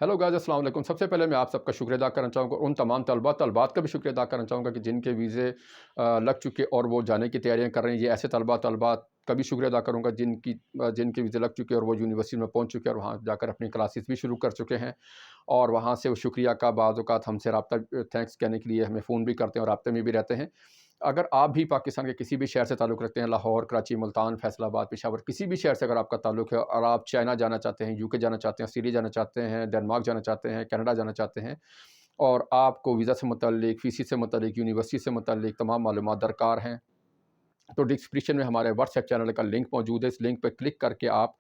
Hello guys, अस्सलाम वालेकुम। सबसे पहले मैं आप सबका शुक्रिया अदा करना चाहूँगा और उन तमाम तलबात का भी शुक्रिया अदा करना चाहूँगा कि जिनके वीज़े लग चुके और वो जाने की तैयारियां कर रहे हैं। ये ऐसे तलबात का भी शुक्रिया अदा करूँगा जिनके वीज़े लग चुके हैं और वो यूनिवर्सिटी में पहुँच चुके हैं और वहाँ जाकर अपनी क्लासेस भी शुरू कर चुके हैं। और वहाँ से वो शुक्रिया का बाज़ औक़ात हमसे रब्ता थैंक्स कहने के लिए हमें फ़ोन भी करते हैं और राब्ते में भी रहते हैं। अगर आप भी पाकिस्तान के किसी भी शहर से ताल्लुक़ रखते हैं, लाहौर, कराची, मुल्तान, फैसलाबाद, पेशावर, किसी भी शहर से अगर आपका ताल्लुक़ है और आप चाइना जाना चाहते हैं, यूके जाना चाहते हैं, ऑस्ट्रेलिया जाना चाहते हैं, डेनमार्क जाना चाहते हैं, कनाडा जाना चाहते हैं और आपको वीज़ा से मुतल्लिक, फ़ीस से मुतल्लिक, यूनिवर्सिटी से मुतल्लिक तमाम मालूमात दरकार हैं, तो डिस्क्रिप्शन में हमारे व्हाट्सएप चैनल का लिंक मौजूद है। इस लिंक पे क्लिक करके आप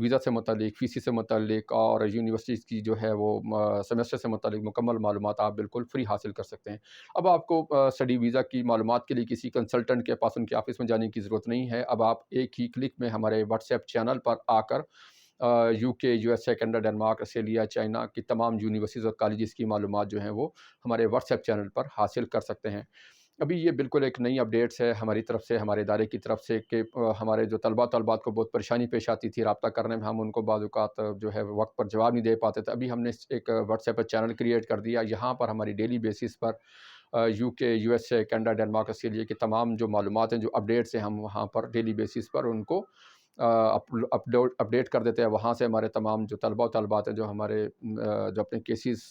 वीज़ा से मुतल्लिक, फ़ीस से मुतल्लिक और यूनिवर्सिटीज़ की जो है वो सेमेस्टर से मुतल्लिक मुकम्मल मालूमात आप बिल्कुल फ्री हासिल कर सकते हैं। अब आपको स्टडी वीज़ा की मालूमात के लिए किसी कंसल्टेंट के पास उनके ऑफ़िस में जाने की ज़रूरत नहीं है। अब आप एक ही क्लिक में हमारे व्हाट्सएप चैनल पर आकर UK, USA, Canada, Denmark, Australia, China की तमाम यूनिवर्सिटीज़ और कॉलेजेस की मालूमात जो हैं वो हमारे व्हाट्सएप चैनल पर हासिल कर सकते हैं। अभी ये बिल्कुल एक नई अपडेट्स है हमारी तरफ से, हमारे इदारे की तरफ से कि हमारे जो तलबात को बहुत परेशानी पेश आती थी राब्ता करने में, हम उनको बाज़ औक़ात जो है वक़्त पर जवाब नहीं दे पाते थे। अभी हमने एक व्हाट्सएप पर चैनल क्रिएट कर दिया, यहाँ पर हमारी डेली बेसिस पर UK, USA, Canada, Denmark, Australia की तमाम जो मालूमात हैं, जो अपडेट्स हैं, हम वहाँ पर डेली बेसिस पर उनको अपडेट कर देते हैं। वहाँ से हमारे तमाम जो तलबात हैं, जो हमारे जो अपने केसेस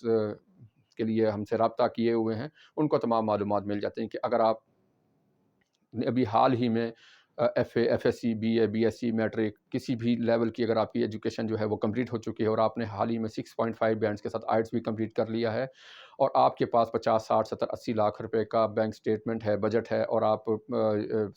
के लिए हमसे राब्ता किए हुए हैं, उनको तमाम मालूमात मिल जाती हैं कि अगर आप अभी हाल ही में एफ़ए, एफ़एससी, बीए, बीएससी, मैट्रिक किसी भी लेवल की अगर आपकी एजुकेशन जो है वो कंप्लीट हो चुकी है और आपने हाल ही में 6.5 बैंड्स के साथ आइल्स भी कंप्लीट कर लिया है और आपके पास 50, 60, 70, 80 लाख रुपए का बैंक स्टेटमेंट है, बजट है और आप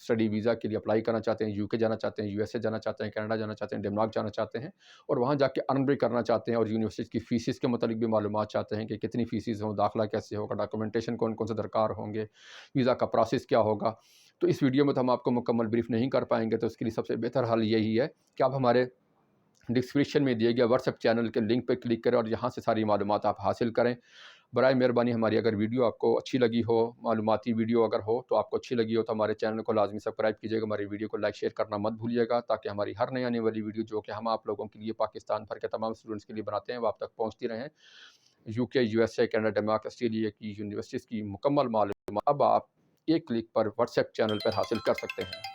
स्टडी वीज़ा के लिए अप्लाई करना चाहते हैं, यूके जाना चाहते हैं, यूएसए जाना चाहते हैं, कनाडा जाना चाहते हैं, डेनमार्क जाना चाहते हैं और वहाँ जाके अर्न भी करना चाहते हैं और यूनिवर्सिटी की फ़ीसेस के मुतालिक भी मालूमात चाहते हैं कि कितनी फ़ीसेस हों, दाखिला कैसे होगा, डॉक्यूमेंटेशन कौन-कौन से दरकार होंगे, वीज़ा का प्रोसेस क्या होगा। तो इस वीडियो में तो हम आपको मुकम्मल ब्रीफ़ नहीं कर पाएँगे, तो इसके लिए सबसे बेहतर हल यही है कि आप हमारे डिस्क्रिप्शन में दिए गए व्हाट्सएप चैनल के लिंक पे क्लिक करें और यहाँ से सारी मालूमात आप हासिल करें। बराए मेहरबानी हमारी अगर वीडियो आपको अच्छी लगी हो, मालूमाती वीडियो अगर हो, तो आपको अच्छी लगी हो तो हमारे चैनल को लाज़मी सब्सक्राइब कीजिएगा, हमारी वीडियो को लाइक शेयर करना मत भूलिएगा ताकि हमारी हर नई आने वाली वीडियो जो कि हम आप लोगों के लिए पाकिस्तान भर के तमाम स्टूडेंट्स के लिए बनाते हैं, वो आप तक पहुँचती रहें। UK, USA, Canada, Denmark, Australia की यूनिवर्सिटीज़ की मुकम्मल मालूमात अब आप एक क्लिक पर व्हाट्सएप चैनल पर हासिल कर सकते हैं।